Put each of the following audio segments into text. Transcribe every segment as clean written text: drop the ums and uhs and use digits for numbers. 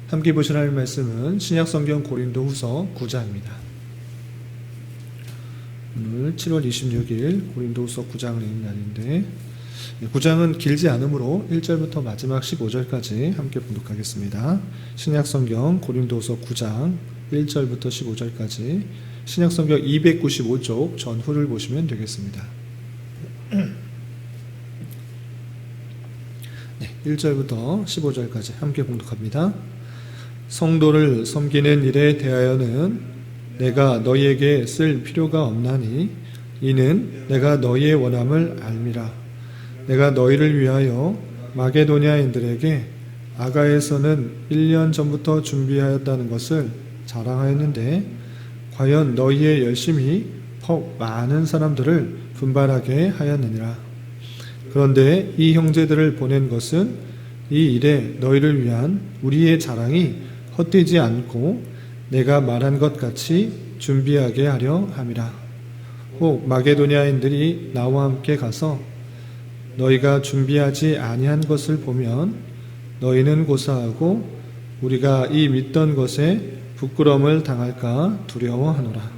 함께 보실 하나님 말씀은 신약성경 고린도후서 9장입니다. 오늘 7월 26일 고린도후서 9장을 읽는 날인데 9장은 길지 않으므로 1절부터 마지막 15절까지 함께 봉독하겠습니다. 신약성경 고린도후서 9장 1절부터 15절까지 신약성경 295쪽 전후를 보시면 되겠습니다. 1절부터 15절까지 함께 봉독합니다. 성도를 섬기는 일에 대하여는 내가 너희에게 쓸 필요가 없나니 이는 내가 너희의 원함을 알미라. 내가 너희를 위하여 마게도냐인들에게 아가에서는 1년 전부터 준비하였다는 것을 자랑하였는데 과연 너희의 열심이 퍽 많은 사람들을 분발하게 하였느니라. 그런데 이 형제들을 보낸 것은 이 일에 너희를 위한 우리의 자랑이 헛되지 않고 내가 말한 것 같이 준비하게 하려 함이라. 혹 마게도냐인들이 나와 함께 가서 너희가 준비하지 아니한 것을 보면 너희는 고사하고 우리가 이 믿던 것에 부끄러움을 당할까 두려워하노라.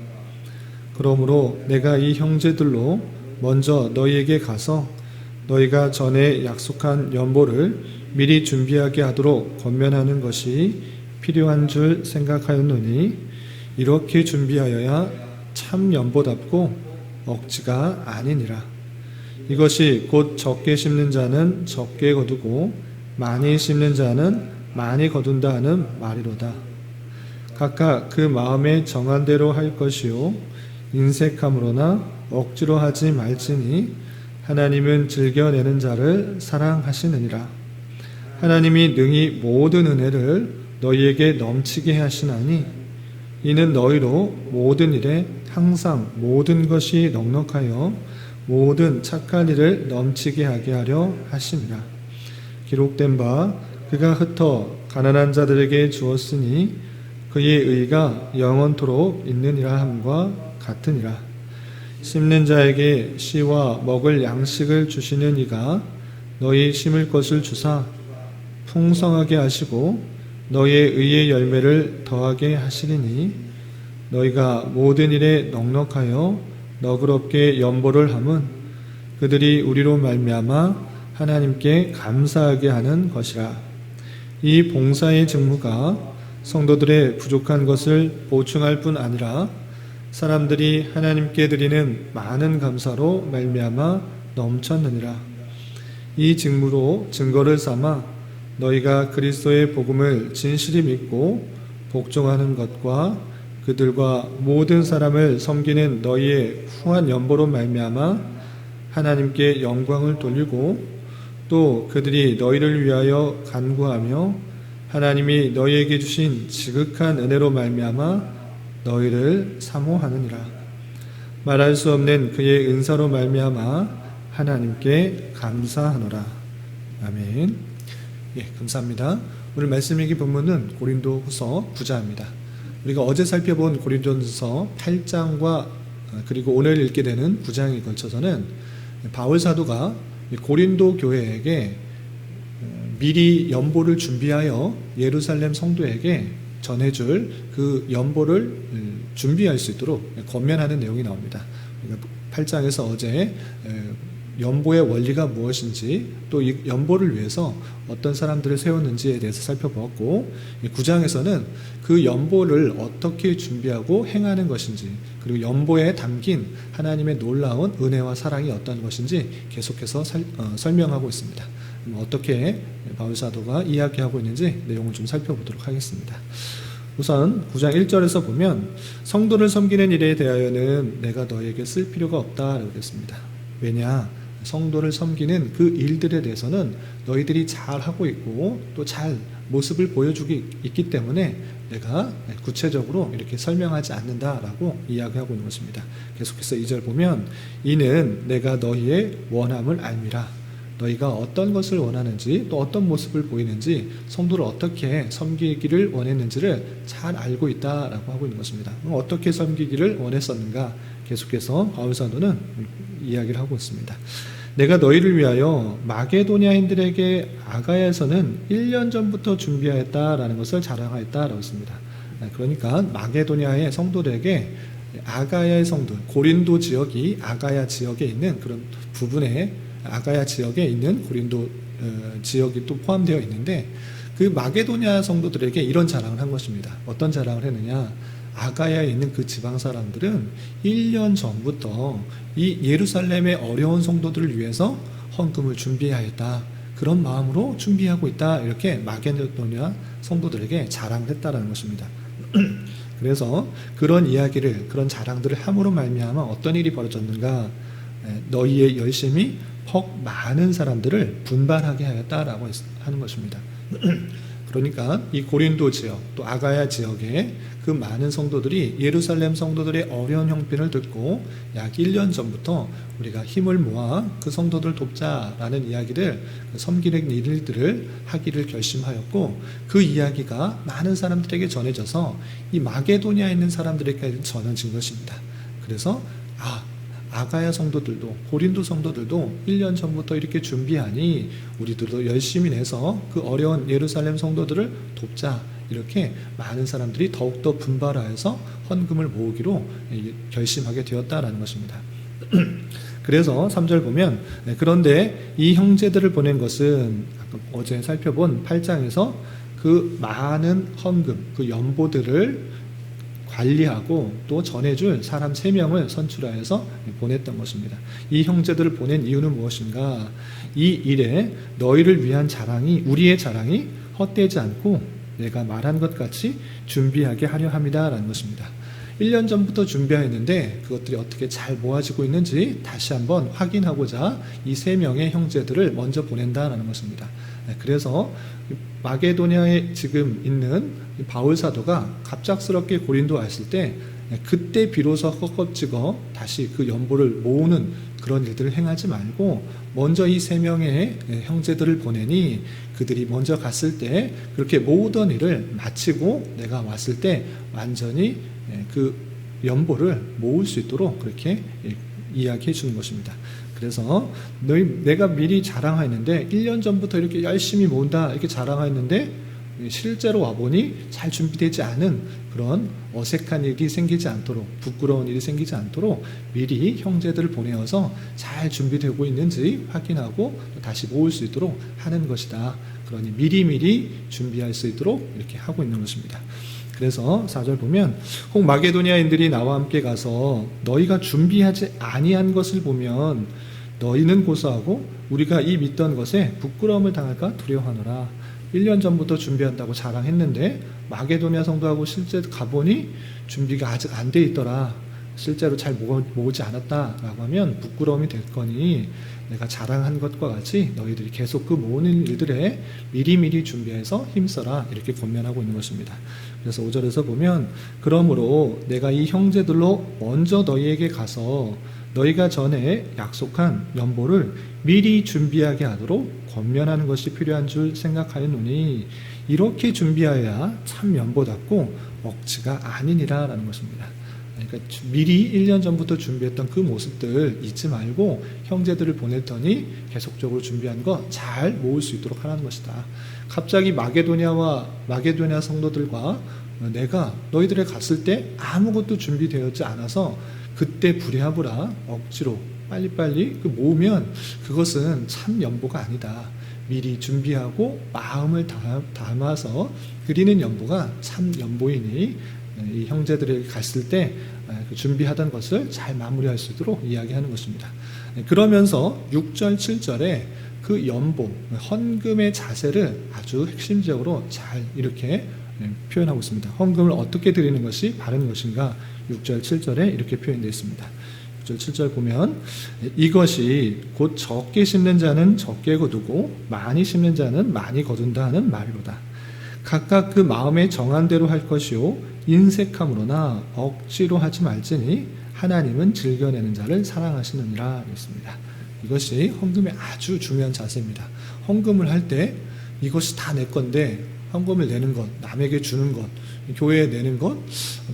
그러므로 내가 이 형제들로 먼저 너희에게 가서 너희가 전에 약속한 연보를 미리 준비하게 하도록 권면하는 것이 필요한 줄 생각하였노니 이렇게 준비하여야 참 연보답고 억지가 아니니라. 이것이 곧 적게 심는 자는 적게 거두고 많이 심는 자는 많이 거둔다 하는 말이로다. 각각 그 마음에 정한 대로 할 것이요 인색함으로나 억지로 하지 말지니 하나님은 즐겨내는 자를 사랑하시느니라. 하나님이 능히 모든 은혜를 너희에게 넘치게 하시나니 이는 너희로 모든 일에 항상 모든 것이 넉넉하여 모든 착한 일을 넘치게 하게 하려 하심이라. 기록된 바 그가 흩어 가난한 자들에게 주었으니 그의 의가 영원토록 있느니라 함과 같으니라. 심는 자에게 씨와 먹을 양식을 주시는 이가 너희 심을 것을 주사 풍성하게 하시고 너희의 의의 열매를 더하게 하시리니 너희가 모든 일에 넉넉하여 너그럽게 연보를 함은 그들이 우리로 말미암아 하나님께 감사하게 하는 것이라. 이 봉사의 직무가 성도들의 부족한 것을 보충할 뿐 아니라 사람들이 하나님께 드리는 많은 감사로 말미암아 넘쳤느니라. 이 직무로 증거를 삼아 너희가 그리스도의 복음을 진실히 믿고 복종하는 것과 그들과 모든 사람을 섬기는 너희의 후한 연보로 말미암아 하나님께 영광을 돌리고 또 그들이 너희를 위하여 간구하며 하나님이 너희에게 주신 지극한 은혜로 말미암아 너희를 사모하느니라. 말할 수 없는 그의 은사로 말미암아 하나님께 감사하노라. 아멘. 감사합니다. 오늘 말씀 읽기 본문은 고린도후서 9장입니다. 우리가 어제 살펴본 고린도후서 8장과 그리고 오늘 읽게 되는 9장에 걸쳐서는 바울 사도가 고린도 교회에게 미리 연보를 준비하여 예루살렘 성도에게 전해줄 그 연보를 준비할 수 있도록 권면하는 내용이 나옵니다. 8장에서 어제 연보의 원리가 무엇인지 또 이 연보를 위해서 어떤 사람들을 세웠는지에 대해서 살펴보았고 9장에서는 그 연보를 어떻게 준비하고 행하는 것인지 그리고 연보에 담긴 하나님의 놀라운 은혜와 사랑이 어떤 것인지 계속해서 설명하고 있습니다. 어떻게 바울 사도가 이야기하고 있는지 내용을 좀 살펴보도록 하겠습니다. 우선 9장 1절에서 보면 성도를 섬기는 일에 대하여는 내가 너에게 쓸 필요가 없다라고 했습니다. 왜냐? 성도를 섬기는 그 일들에 대해서는 너희들이 잘 하고 있고 또 잘 모습을 보여주고 있기 때문에 내가 구체적으로 이렇게 설명하지 않는다라고 이야기하고 있는 것입니다. 계속해서 2절 보면 이는 내가 너희의 원함을 알미라. 너희가 어떤 것을 원하는지 또 어떤 모습을 보이는지 성도를 어떻게 섬기기를 원했는지를 잘 알고 있다라고 하고 있는 것입니다. 어떻게 섬기기를 원했었는가 계속해서 바울 사도는 이야기를 하고 있습니다. 내가 너희를 위하여 마게도냐인들에게 아가야에서는 1년 전부터 준비하였다라는 것을 자랑하였다라고 했습니다. 그러니까 마게도냐의 성도들에게 아가야의 성도, 고린도 지역이 아가야 지역에 있는 그런 부분에 아가야 지역에 있는 고린도 지역이 또 포함되어 있는데, 그 마게도냐 성도들에게 이런 자랑을 한 것입니다. 어떤 자랑을 했느냐? 아가야에 있는 그 지방 사람들은 1년 전부터 이 예루살렘의 어려운 성도들을 위해서 헌금을 준비하였다. 그런 마음으로 준비하고 있다. 이렇게 마게도냐 성도들에게 자랑을 했다라는 것입니다. 그래서 그런 이야기를, 그런 자랑들을 함으로 말미암아 어떤 일이 벌어졌는가? 너희의 열심이 퍽 많은 사람들을 분발하게 하였다라고 하는 것입니다. 그러니까 이 고린도 지역, 또 아가야 지역에 그 많은 성도들이 예루살렘 성도들의 어려운 형편을 듣고 약 1년 전부터 우리가 힘을 모아 그 성도들을 돕자라는 이야기를, 섬기는 일들을 하기를 결심하였고, 그 이야기가 많은 사람들에게 전해져서 이 마게도냐에 있는 사람들에게 전해진 것입니다. 그래서 아가야 성도들도, 고린도 성도들도 1년 전부터 이렇게 준비하니 우리들도 열심히 내서 그 어려운 예루살렘 성도들을 돕자, 이렇게 많은 사람들이 더욱더 분발하여서 헌금을 모으기로 결심하게 되었다라는 것입니다. 그래서 3절 보면, 그런데 이 형제들을 보낸 것은 아까 어제 살펴본 8장에서 그 많은 헌금, 그 연보들을 관리하고 또 전해줄 사람 3명을 선출하여서 보냈던 것입니다. 이 형제들을 보낸 이유는 무엇인가? 이 일에 너희를 위한 자랑이, 우리의 자랑이 헛되지 않고 내가 말한 것 같이 준비하게 하려 합니다라는 것입니다. 1년 전부터 준비했는데 그것들이 어떻게 잘 모아지고 있는지 다시 한번 확인하고자 이 3명의 형제들을 먼저 보낸다라는 것입니다. 그래서 마게도냐에 지금 있는 바울 사도가 갑작스럽게 고린도 왔을 때 그때 비로소 헛겁지거 다시 그 연보를 모으는 그런 일들을 행하지 말고 먼저 이 3명의 형제들을 보내니 그들이 먼저 갔을 때 그렇게 모으던 일을 마치고 내가 왔을 때 완전히 그 연보를 모을 수 있도록 그렇게 이야기해 주는 것입니다. 그래서 내가 미리 자랑하였는데 1년 전부터 이렇게 열심히 모은다 이렇게 자랑하였는데 실제로 와보니 잘 준비되지 않은 그런 어색한 일이 생기지 않도록, 부끄러운 일이 생기지 않도록 미리 형제들을 보내어서 잘 준비되고 있는지 확인하고 다시 모을 수 있도록 하는 것이다. 그러니 미리미리 준비할 수 있도록 이렇게 하고 있는 것입니다. 그래서 4절 보면, 혹 마게도냐인들이 나와 함께 가서 너희가 준비하지 아니한 것을 보면 너희는 고소하고 우리가 이 믿던 것에 부끄러움을 당할까 두려워하노라. 1년 전부터 준비한다고 자랑했는데 마게도냐 성도하고 실제 가보니 준비가 아직 안 돼 있더라. 실제로 잘 모으지 않았다라고 하면 부끄러움이 될 거니 내가 자랑한 것과 같이 너희들이 계속 그 모으는 일들에 미리미리 준비해서 힘써라, 이렇게 권면하고 있는 것입니다. 그래서 5절에서 보면, 그러므로 내가 이 형제들로 먼저 너희에게 가서 너희가 전에 약속한 연보를 미리 준비하게 하도록 권면하는 것이 필요한 줄 생각하였노니 이렇게 준비하여야 참 연보답고 억지가 아니니라 라는 것입니다. 그러니까 미리 1년 전부터 준비했던 그 모습들 잊지 말고 형제들을 보냈더니 계속적으로 준비한 거 잘 모을 수 있도록 하라는 것이다. 갑자기 마게도냐 성도들과 내가 너희들에 갔을 때 아무것도 준비되었지 않아서 그때 부랴부랴 억지로 빨리빨리 모으면 그것은 참 연보가 아니다. 미리 준비하고 마음을 담아서 드리는 연보가 참 연보이니 이 형제들에게 갔을 때 준비하던 것을 잘 마무리할 수 있도록 이야기하는 것입니다. 그러면서 6절, 7절에 그 연보, 헌금의 자세를 아주 핵심적으로 잘 이렇게 표현하고 있습니다. 헌금을 어떻게 드리는 것이 바른 것인가? 6절, 7절에 이렇게 표현되어 있습니다. 6절, 7절 보면, 이것이 곧 적게 심는 자는 적게 거두고 많이 심는 자는 많이 거둔다 하는 말로다. 각각 그 마음에 정한 대로 할 것이요 인색함으로나 억지로 하지 말지니 하나님은 즐겨내는 자를 사랑하시느니라 했습니다. 이것이 헌금의 아주 중요한 자세입니다. 헌금을 할 때 이것이 다 내 건데 헌금을 내는 것, 남에게 주는 것, 교회에 내는 것,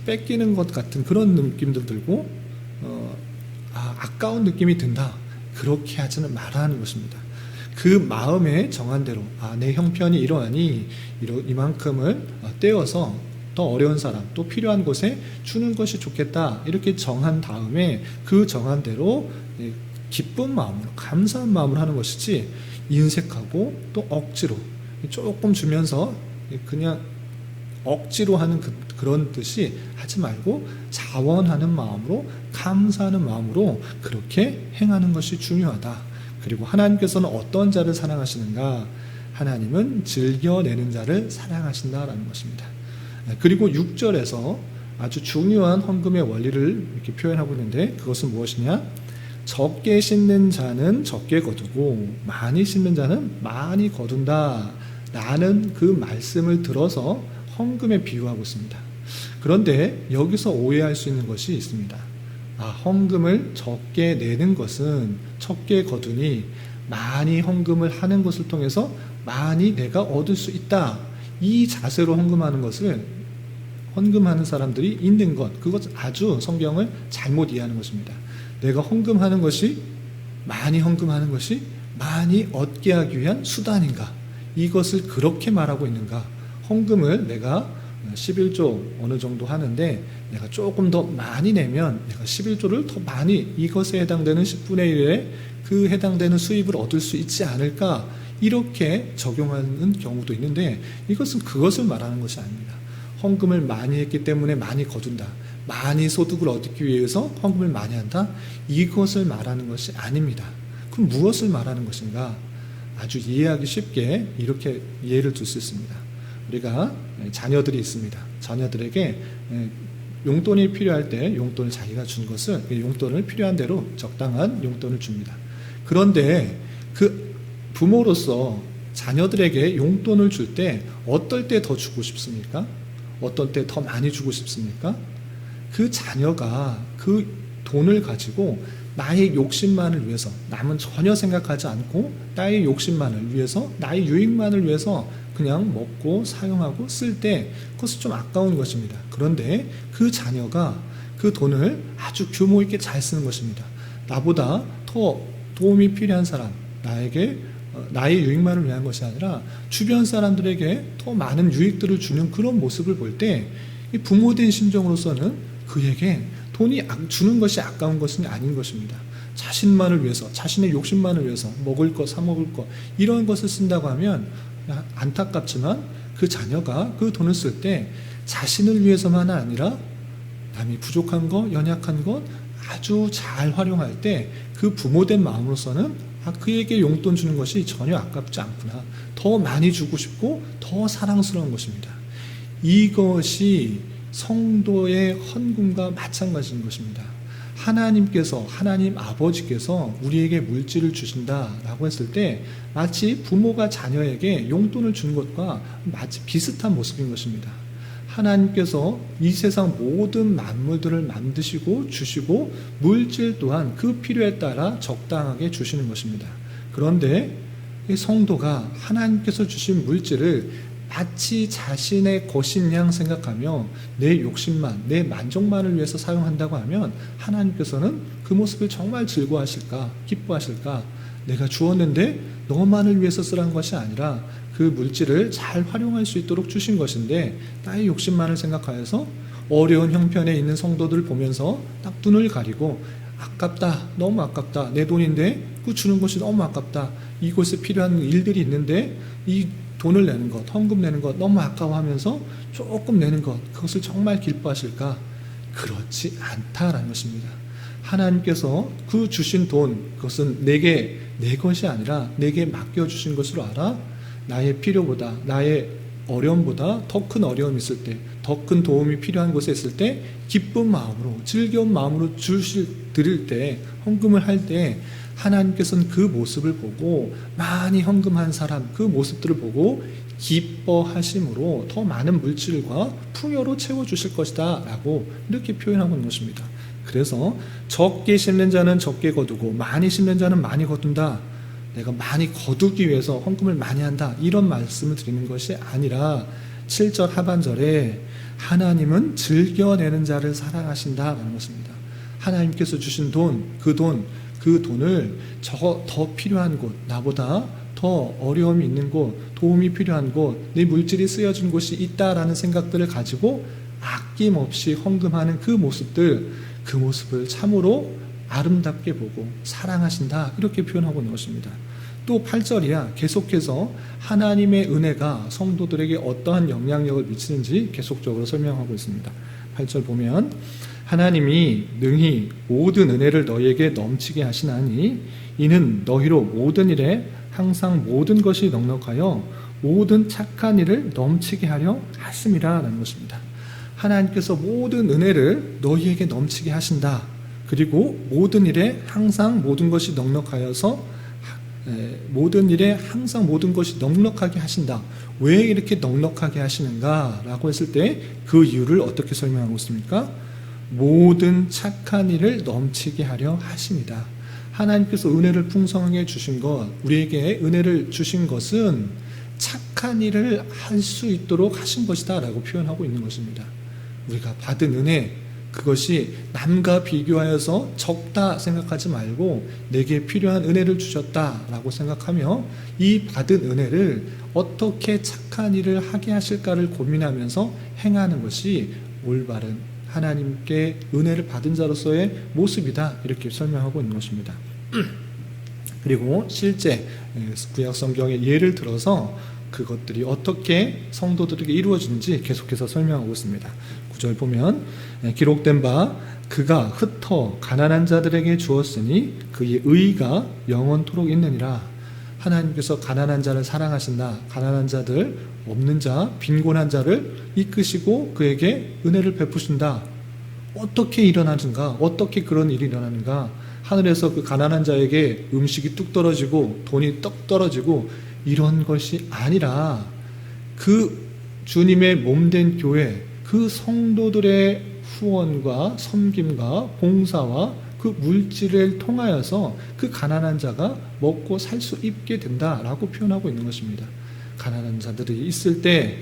뺏기는 것 같은 그런 느낌도 들고 아까운 느낌이 든다. 그렇게 하지는 말라는 것입니다. 그 마음에 정한 대로 내 형편이 이러하니 이만큼을 떼어서 더 어려운 사람, 또 필요한 곳에 주는 것이 좋겠다, 이렇게 정한 다음에 그 정한 대로 기쁜 마음으로, 감사한 마음으로 하는 것이지, 인색하고 또 억지로 조금 주면서 그냥 억지로 하는 그런 뜻이 하지 말고, 자원하는 마음으로, 감사하는 마음으로 그렇게 행하는 것이 중요하다. 그리고 하나님께서는 어떤 자를 사랑하시는가? 하나님은 즐겨내는 자를 사랑하신다라는 것입니다. 그리고 6절에서 아주 중요한 헌금의 원리를 이렇게 표현하고 있는데, 그것은 무엇이냐? 적게 씻는 자는 적게 거두고 많이 씻는 자는 많이 거둔다 라는 그 말씀을 들어서 헌금에 비유하고 있습니다. 그런데 여기서 오해할 수 있는 것이 있습니다. 헌금을 적게 내는 것은 적게 거두니 많이 헌금을 하는 것을 통해서 많이 내가 얻을 수 있다, 이 자세로 헌금하는 사람들이 있는 것, 그것 아주 성경을 잘못 이해하는 것입니다. 내가 헌금하는 것이, 많이 헌금하는 것이 많이 얻게 하기 위한 수단인가? 이것을 그렇게 말하고 있는가? 헌금을 내가 11조 어느 정도 하는데 내가 조금 더 많이 내면 내가 11조를 더 많이, 이것에 해당되는 10분의 1에 그 해당되는 수입을 얻을 수 있지 않을까, 이렇게 적용하는 경우도 있는데, 이것은 그것을 말하는 것이 아닙니다. 헌금을 많이 했기 때문에 많이 거둔다, 많이 소득을 얻기 위해서 헌금을 많이 한다, 이것을 말하는 것이 아닙니다. 그럼 무엇을 말하는 것인가? 아주 이해하기 쉽게 이렇게 이해를 줄 수 있습니다. 우리가 자녀들이 있습니다. 자녀들에게 용돈이 필요할 때 용돈을 자기가 준 것을, 용돈을 필요한 대로 적당한 용돈을 줍니다. 그런데 그 부모로서 자녀들에게 용돈을 줄 때 어떨 때 더 주고 싶습니까? 어떨 때 더 많이 주고 싶습니까? 그 자녀가 그 돈을 가지고 나의 욕심만을 위해서, 남은 전혀 생각하지 않고 나의 욕심만을 위해서, 나의 유익만을 위해서 그냥 먹고 사용하고 쓸 때 그것은 좀 아까운 것입니다. 그런데 그 자녀가 그 돈을 아주 규모 있게 잘 쓰는 것입니다. 나보다 더 도움이 필요한 사람, 나에게 나의 유익만을 위한 것이 아니라 주변 사람들에게 더 많은 유익들을 주는 그런 모습을 볼 때, 부모된 심정으로서는 그에게 돈이 주는 것이 아까운 것은 아닌 것입니다. 자신만을 위해서, 자신의 욕심만을 위해서 먹을 것, 사 먹을 것, 이런 것을 쓴다고 하면 안타깝지만 그 자녀가 그 돈을 쓸 때 자신을 위해서만 아니라 남이 부족한 것, 연약한 것 아주 잘 활용할 때 그 부모된 마음으로서는 그에게 용돈 주는 것이 전혀 아깝지 않구나, 더 많이 주고 싶고 더 사랑스러운 것입니다. 이것이 성도의 헌금과 마찬가지인 것입니다. 하나님께서, 하나님 아버지께서 우리에게 물질을 주신다라고 했을 때 마치 부모가 자녀에게 용돈을 주는 것과 마치 비슷한 모습인 것입니다. 하나님께서 이 세상 모든 만물들을 만드시고 주시고 물질 또한 그 필요에 따라 적당하게 주시는 것입니다. 그런데 이 성도가 하나님께서 주신 물질을 마치 자신의 것인 양 생각하며 내 욕심만, 내 만족만을 위해서 사용한다고 하면 하나님께서는 그 모습을 정말 즐거워하실까, 기뻐하실까? 내가 주었는데 너만을 위해서 쓰라는 것이 아니라 그 물질을 잘 활용할 수 있도록 주신 것인데, 나의 욕심만을 생각하여서 어려운 형편에 있는 성도들을 보면서 딱 눈을 가리고 아깝다, 너무 아깝다, 내 돈인데 그 주는 것이 너무 아깝다, 이곳에 필요한 일들이 있는데 이 돈을 내는 것, 헌금 내는 것 너무 아까워하면서 조금 내는 것, 그것을 정말 기뻐하실까? 그렇지 않다라는 것입니다. 하나님께서 그 주신 돈, 그것은 내게 내 것이 아니라 내게 맡겨주신 것으로 알아 나의 필요보다, 나의 어려움보다 더 큰 어려움이 있을 때, 더 큰 도움이 필요한 곳에 있을 때 기쁜 마음으로, 즐거운 마음으로 드릴 때, 헌금을 할 때 하나님께서는 그 모습을 보고, 많이 헌금한 사람 그 모습들을 보고 기뻐하심으로 더 많은 물질과 풍요로 채워주실 것이다 라고 이렇게 표현하고 있는 것입니다. 그래서 적게 심는 자는 적게 거두고 많이 심는 자는 많이 거둔다, 내가 많이 거두기 위해서 헌금을 많이 한다, 이런 말씀을 드리는 것이 아니라 7절 하반절에 하나님은 즐겨내는 자를 사랑하신다라는 것입니다. 하나님께서 주신 돈, 그 그 돈을 더 필요한 곳, 나보다 더 어려움이 있는 곳, 도움이 필요한 곳, 내 물질이 쓰여진 곳이 있다라는 생각들을 가지고 아낌없이 헌금하는 그 모습을 참으로 아름답게 보고 사랑하신다, 이렇게 표현하고 있는 것입니다. 또 8절이야 계속해서 하나님의 은혜가 성도들에게 어떠한 영향력을 미치는지 계속적으로 설명하고 있습니다. 8절 보면 하나님이 능히 모든 은혜를 너희에게 넘치게 하시나니 이는 너희로 모든 일에 항상 모든 것이 넉넉하여 모든 착한 일을 넘치게 하려 하심이라 라는 것입니다. 하나님께서 모든 은혜를 너희에게 넘치게 하신다. 그리고 모든 일에 항상 모든 것이 넉넉하여서 모든 일에 항상 모든 것이 넉넉하게 하신다. 왜 이렇게 넉넉하게 하시는가? 라고 했을 때 그 이유를 어떻게 설명하고 있습니까? 모든 착한 일을 넘치게 하려 하십니다. 하나님께서 은혜를 풍성하게 주신 것, 우리에게 은혜를 주신 것은 착한 일을 할 수 있도록 하신 것이다 라고 표현하고 있는 것입니다. 우리가 받은 은혜, 그것이 남과 비교하여서 적다 생각하지 말고 내게 필요한 은혜를 주셨다라고 생각하며 이 받은 은혜를 어떻게 착한 일을 하게 하실까를 고민하면서 행하는 것이 올바른 하나님께 은혜를 받은 자로서의 모습이다, 이렇게 설명하고 있는 것입니다. 그리고 실제 구약 성경의 예를 들어서 그것들이 어떻게 성도들에게 이루어지는지 계속해서 설명하고 있습니다. 9절 보면 기록된 바 그가 흩어 가난한 자들에게 주었으니 그의 의가 영원토록 있느니라. 하나님께서 가난한 자를 사랑하신다. 가난한 자들, 없는 자, 빈곤한 자를 이끄시고 그에게 은혜를 베푸신다. 어떻게 일어나는가? 어떻게 그런 일이 일어나는가? 하늘에서 그 가난한 자에게 음식이 뚝 떨어지고 돈이 떡 떨어지고 이런 것이 아니라 그 주님의 몸된 교회, 그 성도들의 후원과 섬김과 봉사와 그 물질을 통하여서 그 가난한 자가 먹고 살 수 있게 된다라고 표현하고 있는 것입니다. 가난한 자들이 있을 때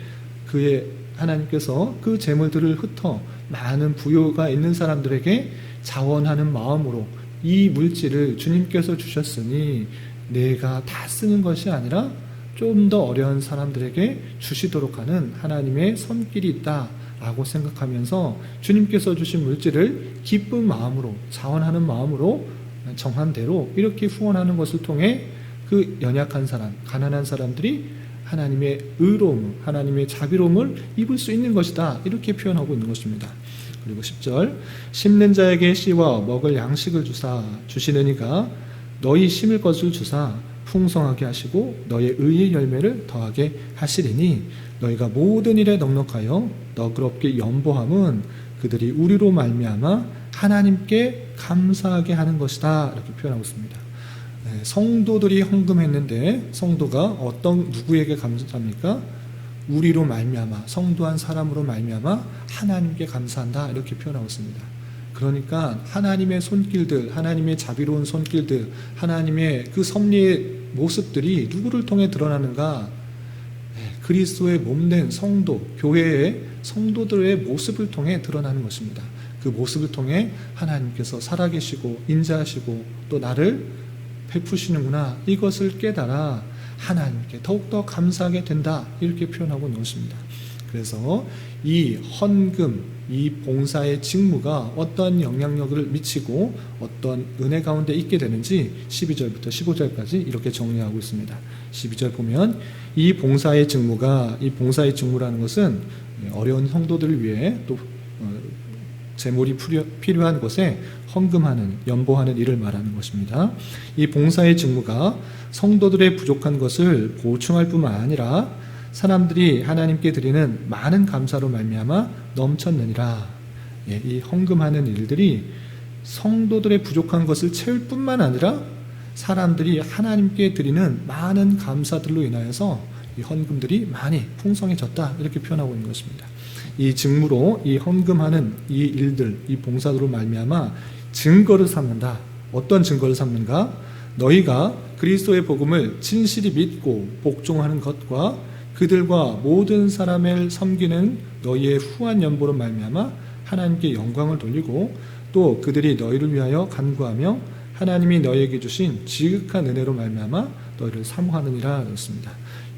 그의 하나님께서 그 재물들을 흩어 많은 부요가 있는 사람들에게 자원하는 마음으로 이 물질을 주님께서 주셨으니 내가 다 쓰는 것이 아니라 좀 더 어려운 사람들에게 주시도록 하는 하나님의 손길이 있다라고 생각하면서 주님께서 주신 물질을 기쁜 마음으로, 자원하는 마음으로 정한 대로 이렇게 후원하는 것을 통해 그 연약한 사람, 가난한 사람들이 하나님의 의로움, 하나님의 자비로움을 입을 수 있는 것이다, 이렇게 표현하고 있는 것입니다. 그리고 10절 심는 자에게 씨와 먹을 양식을 주시는 이가 너희 심을 것을 주사 풍성하게 하시고 너의 의의 열매를 더하게 하시리니 너희가 모든 일에 넉넉하여 너그럽게 연보함은 그들이 우리로 말미암아 하나님께 감사하게 하는 것이다, 이렇게 표현하고 있습니다. 성도들이 헌금했는데 성도가 어떤 누구에게 감사합니까? 우리로 말미암아, 성도 한 사람으로 말미암아 하나님께 감사한다, 이렇게 표현하고 있습니다. 그러니까 하나님의 손길들, 하나님의 자비로운 손길들, 하나님의 그 섭리의 모습들이 누구를 통해 드러나는가? 그리스도의 몸된 성도, 교회의 성도들의 모습을 통해 드러나는 것입니다. 그 모습을 통해 하나님께서 살아계시고 인자하시고 또 나를 베푸시는구나, 이것을 깨달아 하나님께 더욱더 감사하게 된다, 이렇게 표현하고 있는 것입니다. 그래서 이 헌금, 이 봉사의 직무가 어떤 영향력을 미치고 어떤 은혜 가운데 있게 되는지 12절부터 15절까지 이렇게 정리하고 있습니다. 12절 보면 이 봉사의 직무라는 것은 어려운 성도들을 위해 또 재물이 필요한 것에 헌금하는, 연보하는 일을 말하는 것입니다. 이 봉사의 직무가 성도들의 부족한 것을 보충할 뿐만 아니라 사람들이 하나님께 드리는 많은 감사로 말미암아 넘쳤느니라. 이 헌금하는 일들이 성도들의 부족한 것을 채울 뿐만 아니라 사람들이 하나님께 드리는 많은 감사들로 인하여서 이 헌금들이 많이 풍성해졌다, 이렇게 표현하고 있는 것입니다. 이 직무로 이 헌금하는 이 일들, 이 봉사로 말미암아 증거를 삼는다. 어떤 증거를 삼는가? 너희가 그리스도의 복음을 진실히 믿고 복종하는 것과 그들과 모든 사람을 섬기는 너희의 후한 연보로 말미암아 하나님께 영광을 돌리고 또 그들이 너희를 위하여 간구하며 하나님이 너희에게 주신 지극한 은혜로 말미암아 너희를 사모하느니라 그랬습니다.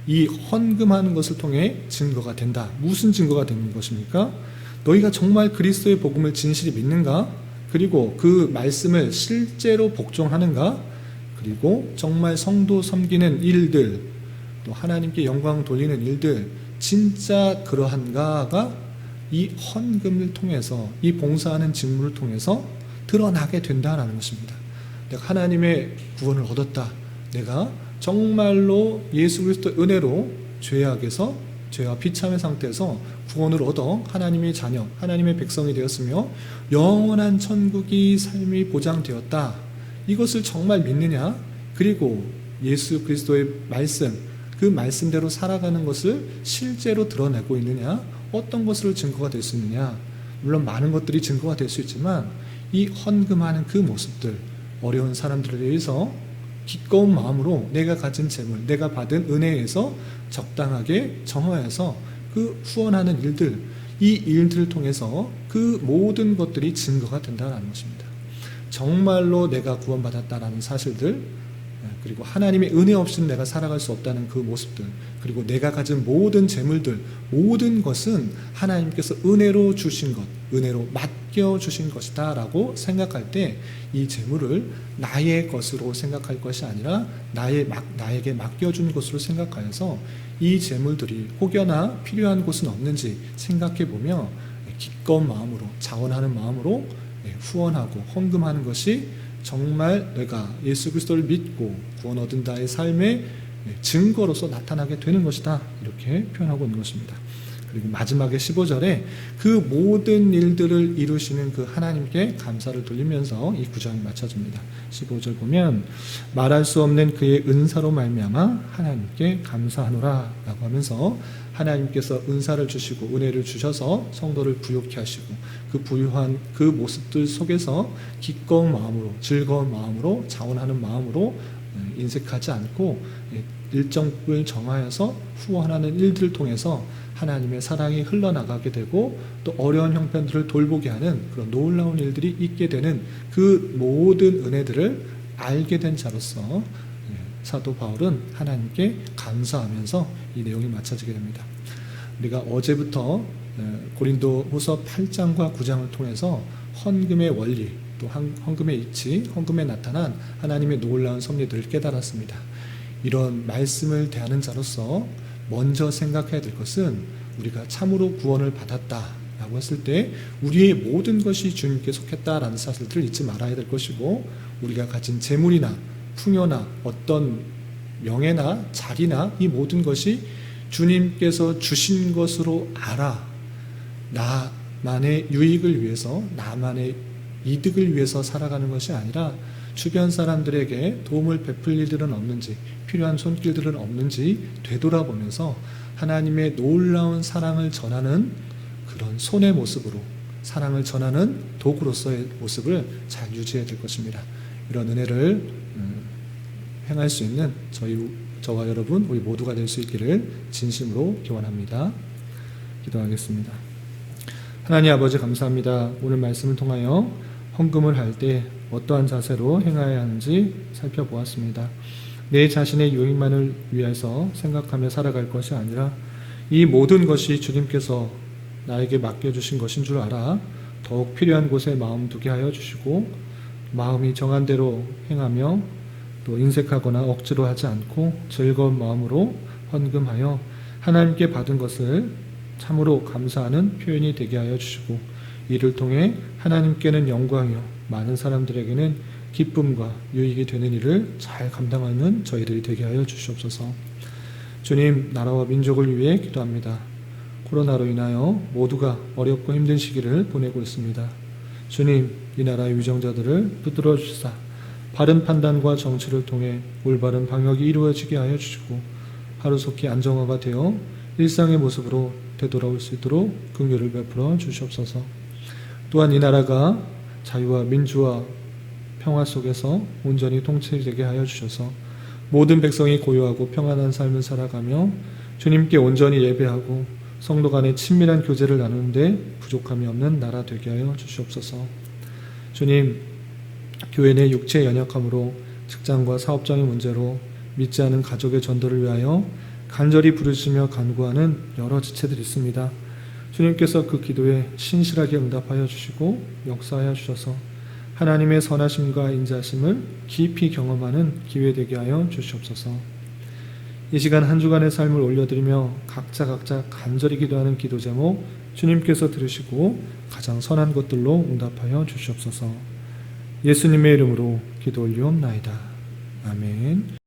이 헌금하는 것을 통해 증거가 된다. 무슨 증거가 되는 것입니까? 너희가 정말 그리스도의 복음을 진실히 믿는가? 그리고 그 말씀을 실제로 복종하는가? 그리고 정말 성도 섬기는 일들, 또 하나님께 영광 돌리는 일들, 진짜 그러한가가 이 헌금을 통해서, 이 봉사하는 직무를 통해서 드러나게 된다는 것입니다. 내가 하나님의 구원을 얻었다. 내가 정말로 예수 그리스도의 은혜로 죄악에서, 죄와 비참의 상태에서 구원을 얻어 하나님의 자녀, 하나님의 백성이 되었으며 영원한 천국이 삶이 보장되었다. 이것을 정말 믿느냐? 그리고 예수 그리스도의 말씀, 그 말씀대로 살아가는 것을 실제로 드러내고 있느냐? 어떤 것으로 증거가 될 수 있느냐? 물론 많은 것들이 증거가 될 수 있지만 이 헌금하는 그 모습들, 어려운 사람들에 대해서 기꺼운 마음으로 내가 가진 재물, 내가 받은 은혜에서 적당하게 정화해서 그 후원하는 일들, 이 일들을 통해서 그 모든 것들이 증거가 된다는 것입니다. 정말로 내가 구원받았다라는 사실들, 그리고 하나님의 은혜 없이는 내가 살아갈 수 없다는 그 모습들, 그리고 내가 가진 모든 재물들, 모든 것은 하나님께서 은혜로 주신 것, 은혜로 맡겨주신 것이다 라고 생각할 때 이 재물을 나의 것으로 생각할 것이 아니라 나에게 맡겨준 것으로 생각하여서 이 재물들이 혹여나 필요한 곳은 없는지 생각해보며 기꺼운 마음으로, 자원하는 마음으로 후원하고 헌금하는 것이 정말 내가 예수 그리스도를 믿고 구원 얻은 자의 삶의 증거로서 나타나게 되는 것이다. 이렇게 표현하고 있는 것입니다. 그리고 마지막에 15절에 그 모든 일들을 이루시는 그 하나님께 감사를 돌리면서 이 구절이 맞춰집니다. 15절 보면 말할 수 없는 그의 은사로 말미암아 하나님께 감사하노라 라고 하면서 하나님께서 은사를 주시고 은혜를 주셔서 성도를 부욕케 하시고 그 부유한 그 모습들 속에서 기꺼운 마음으로, 즐거운 마음으로, 자원하는 마음으로 인색하지 않고 일정을 정하여서 후원하는 일들을 통해서 하나님의 사랑이 흘러나가게 되고 또 어려운 형편들을 돌보게 하는 그런 놀라운 일들이 있게 되는 그 모든 은혜들을 알게 된 자로서 사도 바울은 하나님께 감사하면서 이 내용이 맞춰지게 됩니다. 우리가 어제부터 고린도 후서 8장과 9장을 통해서 헌금의 원리, 또 헌금의 이치, 헌금에 나타난 하나님의 놀라운 섭리들을 깨달았습니다. 이런 말씀을 대하는 자로서 먼저 생각해야 될 것은 우리가 참으로 구원을 받았다라고 했을 때 우리의 모든 것이 주님께 속했다라는 사실들을 잊지 말아야 될 것이고, 우리가 가진 재물이나 풍요나 어떤 명예나 자리나 이 모든 것이 주님께서 주신 것으로 알아 나만의 유익을 위해서, 나만의 이득을 위해서 살아가는 것이 아니라 주변 사람들에게 도움을 베풀 일들은 없는지, 필요한 손길들은 없는지 되돌아보면서 하나님의 놀라운 사랑을 전하는 그런 손의 모습으로, 사랑을 전하는 도구로서의 모습을 잘 유지해야 될 것입니다. 이런 은혜를 행할 수 있는 저와 여러분, 우리 모두가 될 수 있기를 진심으로 기원합니다. 기도하겠습니다. 하나님 아버지 감사합니다. 오늘 말씀을 통하여 헌금을 할 때 어떠한 자세로 행해야 하는지 살펴보았습니다. 내 자신의 유익만을 위해서 생각하며 살아갈 것이 아니라 이 모든 것이 주님께서 나에게 맡겨주신 것인 줄 알아 더욱 필요한 곳에 마음 두게 하여 주시고, 마음이 정한 대로 행하며 또 인색하거나 억지로 하지 않고 즐거운 마음으로 헌금하여 하나님께 받은 것을 참으로 감사하는 표현이 되게 하여 주시고, 이를 통해 하나님께는 영광이요 많은 사람들에게는 기쁨과 유익이 되는 일을 잘 감당하는 저희들이 되게 하여 주시옵소서. 주님, 나라와 민족을 위해 기도합니다. 코로나로 인하여 모두가 어렵고 힘든 시기를 보내고 있습니다. 주님, 이 나라의 위정자들을 붙들어 주시사 바른 판단과 정치를 통해 올바른 방역이 이루어지게 하여 주시고, 하루속히 안정화가 되어 일상의 모습으로 되돌아올 수 있도록 긍휼을 베풀어 주시옵소서. 또한 이 나라가 자유와 민주와 평화 속에서 온전히 통치되게 하여 주셔서 모든 백성이 고요하고 평안한 삶을 살아가며 주님께 온전히 예배하고 성도 간의 친밀한 교제를 나누는데 부족함이 없는 나라 되게 하여 주시옵소서. 주님, 교회 내 육체 연약함으로 직장과 사업장의 문제로 믿지 않은 가족의 전도를 위하여 간절히 부르시며 간구하는 여러 지체들이 있습니다. 주님께서 그 기도에 신실하게 응답하여 주시고 역사하여 주셔서 하나님의 선하심과 인자하심을 깊이 경험하는 기회 되게 하여 주시옵소서. 이 시간 한 주간의 삶을 올려드리며 각자 간절히 기도하는 기도 제목 주님께서 들으시고 가장 선한 것들로 응답하여 주시옵소서. 예수님의 이름으로 기도 올리옵나이다. 아멘.